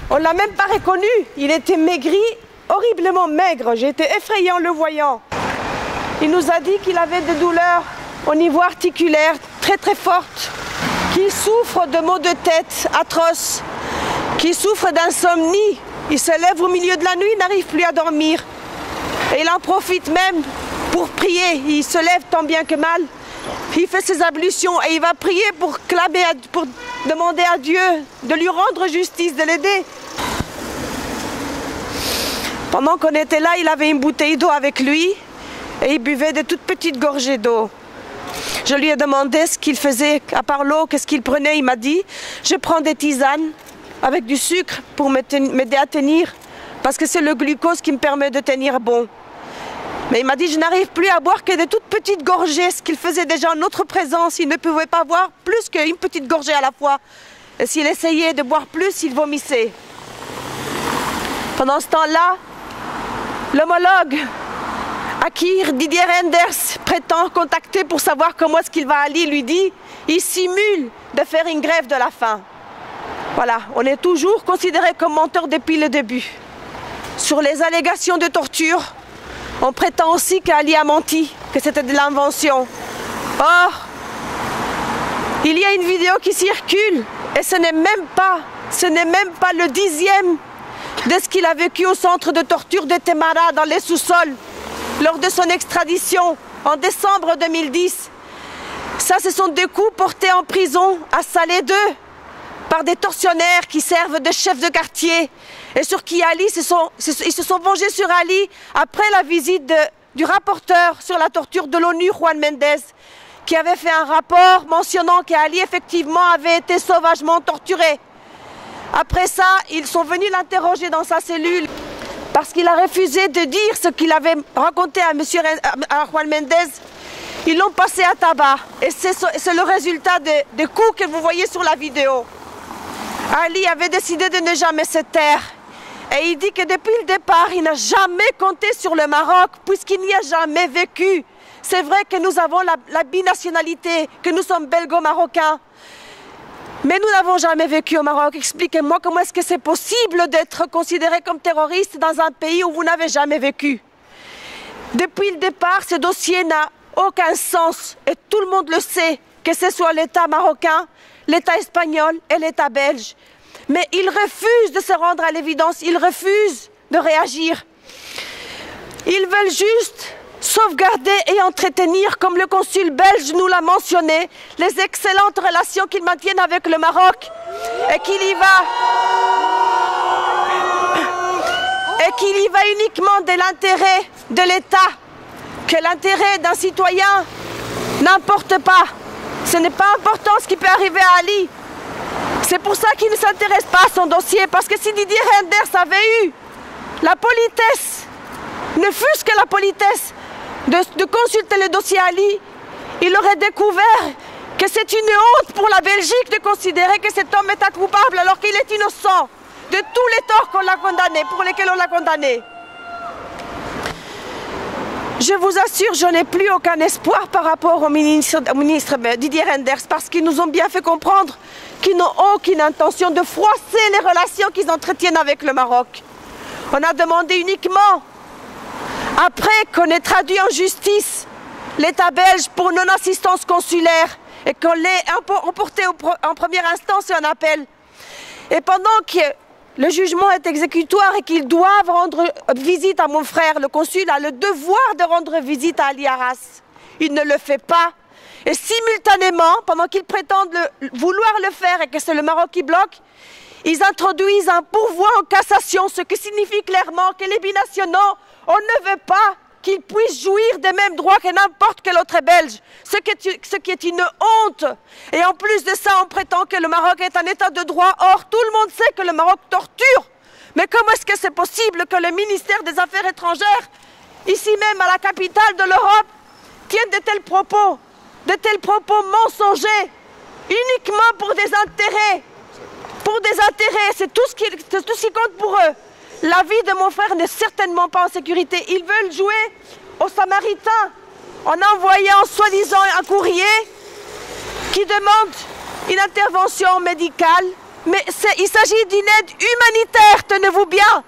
On ne l'a même pas reconnu. Il était maigri, horriblement maigre. J'ai été effrayée en le voyant. Il nous a dit qu'il avait des douleurs au niveau articulaire très très fortes, qu'il souffre de maux de tête atroces, qu'il souffre d'insomnie. Il se lève au milieu de la nuit, il n'arrive plus à dormir. Et il en profite même pour prier. Il se lève tant bien que mal. Il fait ses ablutions et il va prier pour clamer, pour demander à Dieu de lui rendre justice, de l'aider. Pendant qu'on était là, il avait une bouteille d'eau avec lui et il buvait de toutes petites gorgées d'eau. Je lui ai demandé ce qu'il faisait à part l'eau, qu'est-ce qu'il prenait. Il m'a dit, je prends des tisanes avec du sucre pour m'aider à tenir, parce que c'est le glucose qui me permet de tenir bon. Mais il m'a dit, je n'arrive plus à boire que de toutes petites gorgées, ce qu'il faisait déjà en notre présence. Il ne pouvait pas boire plus qu'une petite gorgée à la fois. Et s'il essayait de boire plus, il vomissait. Pendant ce temps-là, l'homologue à qui Didier Reynders prétend contacter pour savoir comment est-ce qu'il va aller, lui dit, il simule de faire une grève de la faim. Voilà, on est toujours considéré comme menteur depuis le début. Sur les allégations de torture, on prétend aussi qu'Ali a menti, que c'était de l'invention. Or, il y a une vidéo qui circule et ce n'est même pas le 10e de ce qu'il a vécu au centre de torture de Temara dans les sous-sols lors de son extradition en décembre 2010. Ça, ce sont des coups portés en prison à Salé 2 par des tortionnaires qui servent de chefs de quartier et sur qui ils se sont vengés sur Ali après la visite du rapporteur sur la torture de l'ONU, Juan Méndez, qui avait fait un rapport mentionnant qu'Ali effectivement avait été sauvagement torturé. Après ça, ils sont venus l'interroger dans sa cellule parce qu'il a refusé de dire ce qu'il avait raconté à Juan Méndez. Ils l'ont passé à tabac et c'est le résultat des coups que vous voyez sur la vidéo. Ali avait décidé de ne jamais se taire et il dit que depuis le départ, il n'a jamais compté sur le Maroc puisqu'il n'y a jamais vécu. C'est vrai que nous avons la binationalité, que nous sommes belgo-marocains, mais nous n'avons jamais vécu au Maroc. Expliquez-moi comment est-ce que c'est possible d'être considéré comme terroriste dans un pays où vous n'avez jamais vécu. Depuis le départ, ce dossier n'a aucun sens et tout le monde le sait, que ce soit l'État marocain, l'État espagnol et l'État belge. Mais ils refusent de se rendre à l'évidence, ils refusent de réagir. Ils veulent juste sauvegarder et entretenir, comme le consul belge nous l'a mentionné, les excellentes relations qu'ils maintiennent avec le Maroc et qu'il y va uniquement de l'intérêt de l'État, que l'intérêt d'un citoyen n'importe pas. Ce n'est pas important ce qui peut arriver à Ali. C'est pour ça qu'il ne s'intéresse pas à son dossier, parce que si Didier Reynders avait eu la politesse, ne fût-ce que la politesse, de consulter le dossier Ali, il aurait découvert que c'est une honte pour la Belgique de considérer que cet homme est coupable alors qu'il est innocent de tous les torts qu'on l'a condamné, pour lesquels on l'a condamné. Je vous assure, je n'ai plus aucun espoir par rapport au ministre Didier Reynders, parce qu'ils nous ont bien fait comprendre qu'ils n'ont aucune intention de froisser les relations qu'ils entretiennent avec le Maroc. On a demandé uniquement, après qu'on ait traduit en justice l'État belge pour non-assistance consulaire et qu'on l'ait emporté en première instance et en appel. Et pendant que le jugement est exécutoire et qu'ils doivent rendre visite à mon frère, le consul a le devoir de rendre visite à Ali Arras. Il ne le fait pas. Et simultanément, pendant qu'ils prétendent vouloir le faire et que c'est le Maroc qui bloque, ils introduisent un pourvoi en cassation, ce qui signifie clairement que les binationaux, on ne veut pas qu'ils puissent jouir des mêmes droits que n'importe quel autre Belge, ce qui est une honte. Et en plus de ça, on prétend que le Maroc est un état de droit. Or, tout le monde sait que le Maroc torture. Mais comment est-ce que c'est possible que le ministère des Affaires étrangères, ici même à la capitale de l'Europe, tienne de tels propos mensongers, uniquement pour des intérêts. Pour des intérêts, c'est tout ce qui compte pour eux. La vie de mon frère n'est certainement pas en sécurité. Ils veulent jouer aux Samaritains en envoyant soi-disant un courrier qui demande une intervention médicale Mais il s'agit d'une aide humanitaire, tenez-vous bien.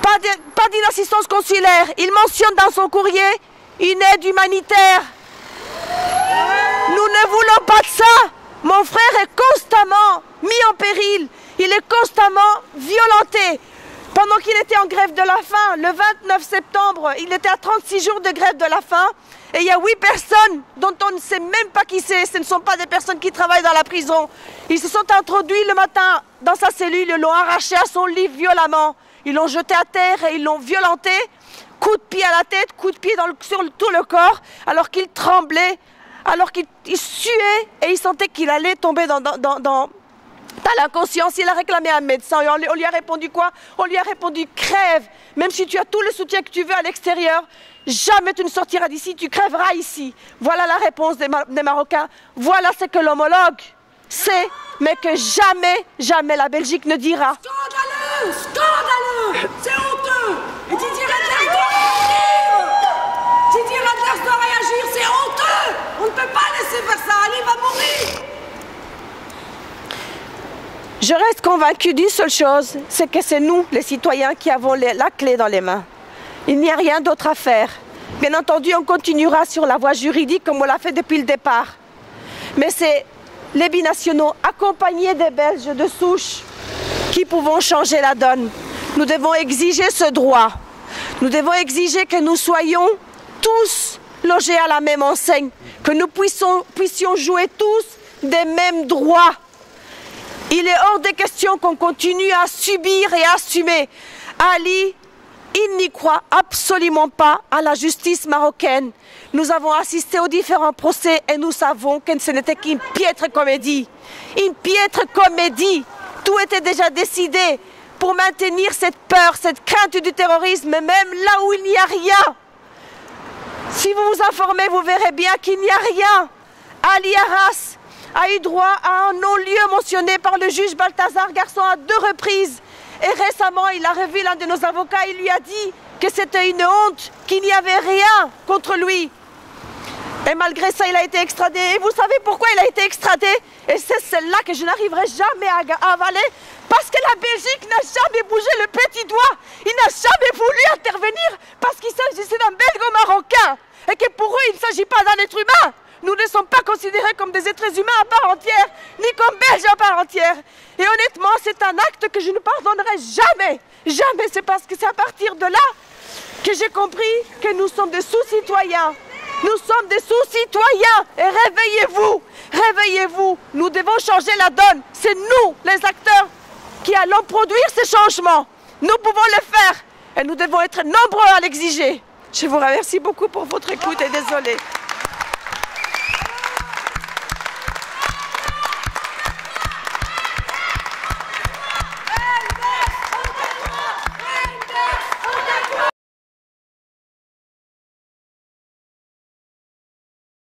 Pas d'une assistance consulaire. Il mentionne dans son courrier une aide humanitaire. Nous ne voulons pas de ça. Mon frère est constamment mis en péril. Il est constamment violenté. Pendant qu'il était en grève de la faim, le 29 septembre, il était à 36 jours de grève de la faim. Et il y a 8 personnes dont on ne sait même pas qui c'est. Ce ne sont pas des personnes qui travaillent dans la prison. Ils se sont introduits le matin dans sa cellule, ils l'ont arraché à son lit violemment. Ils l'ont jeté à terre et ils l'ont violenté. Coup de pied à la tête, coup de pied sur tout le corps, alors qu'il tremblait, alors qu'il suait et il sentait qu'il allait tomber dans l'inconscience. Il a réclamé un médecin et on lui a répondu quoi? On lui a répondu crève. Même si tu as tout le soutien que tu veux à l'extérieur, jamais tu ne sortiras d'ici, tu crèveras ici. Voilà la réponse des Marocains. Voilà ce que l'homologue sait, mais que jamais, jamais la Belgique ne dira. Scandaleux! Scandaleux! C'est honteux! Et Didier Reynders doit réagir! Didier Reynders doit réagir, c'est honteux! On ne peut pas laisser faire ça, Ali va mourir! Je reste convaincue d'une seule chose, c'est que c'est nous, les citoyens, qui avons la clé dans les mains. Il n'y a rien d'autre à faire. Bien entendu, on continuera sur la voie juridique comme on l'a fait depuis le départ. Mais c'est les binationaux, accompagnés des Belges de souche, qui pouvons changer la donne. Nous devons exiger ce droit. Nous devons exiger que nous soyons tous logés à la même enseigne, que nous puissions jouer tous des mêmes droits. Il est hors de question qu'on continue à subir et à assumer. Ali, il n'y croit absolument pas à la justice marocaine. Nous avons assisté aux différents procès et nous savons que ce n'était qu'une piètre comédie. Une piètre comédie. Tout était déjà décidé pour maintenir cette peur, cette crainte du terrorisme, même là où il n'y a rien. Si vous vous informez, vous verrez bien qu'il n'y a rien. Ali Arras a eu droit à un non-lieu mentionné par le juge Balthazar Garçon à 2 reprises. Et récemment, il a revu l'un de nos avocats, il lui a dit que c'était une honte, qu'il n'y avait rien contre lui. Et malgré ça, il a été extradé. Et vous savez pourquoi il a été extradé? Et c'est celle-là que je n'arriverai jamais à avaler. Parce que la Belgique n'a jamais bougé le petit doigt. Il n'a jamais voulu intervenir parce qu'il s'agissait d'un Belgo-Marocain. Et que pour eux, il ne s'agit pas d'un être humain. Nous ne sommes pas considérés comme des êtres humains à part entière, ni comme Belges à part entière. Et honnêtement, c'est un acte que je ne pardonnerai jamais. Jamais. C'est parce que c'est à partir de là que j'ai compris que nous sommes des sous-citoyens. Nous sommes des sous-citoyens. Et réveillez-vous. Réveillez-vous. Nous devons changer la donne. C'est nous, les acteurs, qui allons produire ces changements. Nous pouvons le faire. Et nous devons être nombreux à l'exiger. Je vous remercie beaucoup pour votre écoute et désolé.